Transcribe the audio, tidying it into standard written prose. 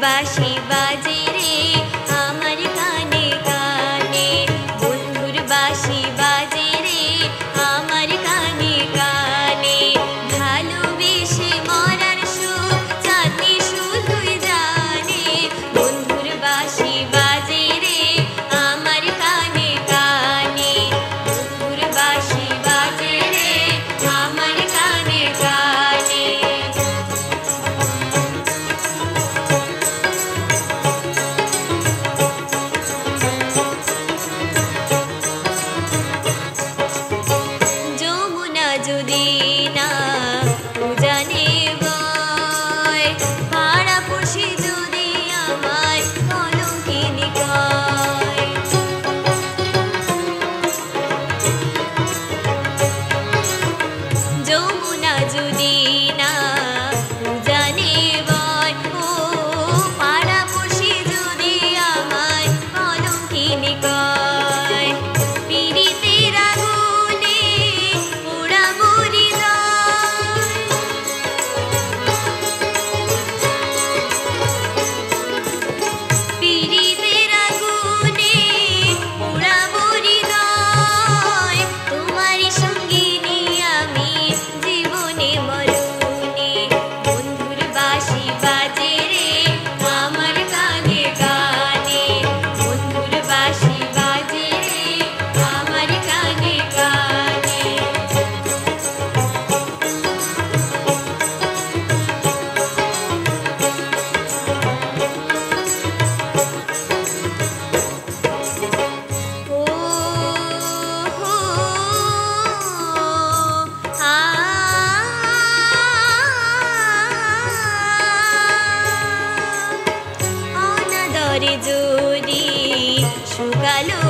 বাঁশি বাজে রে আমার কানে কানে, বন্ধুর বাঁশি বাজে রে আমার কানে কানে। ভালোবেসে মরার সুখ চাঁদনি শুধুই জানে, বন্ধুর বাঁশি বাজে রে আমার কানে কানে, বন্ধুর বাঁশি বাজে রে আমার কানে কানে। যমুনা যদি না উজানে বয়, পাড়াপড়শি যদি আমায় কলঙ্কিনী কয়, যমুনা যদি না উজানে বয়, ও পাড়াপড়শি যদি আমায় কলঙ্কিনী কয়। পীড়িতের আগুনে পোড়াবো হৃদয়, পীড়িতের আগুনে পোড়াবো হৃদয়, তোমারই সঙ্গিনী আমি জীবনে মরণে। বন্ধুর বাঁশি বাজে রে আমার কানে কানে, বন্ধুর বাঁশি বাজে রে আমার কানে কানে। ও হো আ অনাদরে যদি শুকালো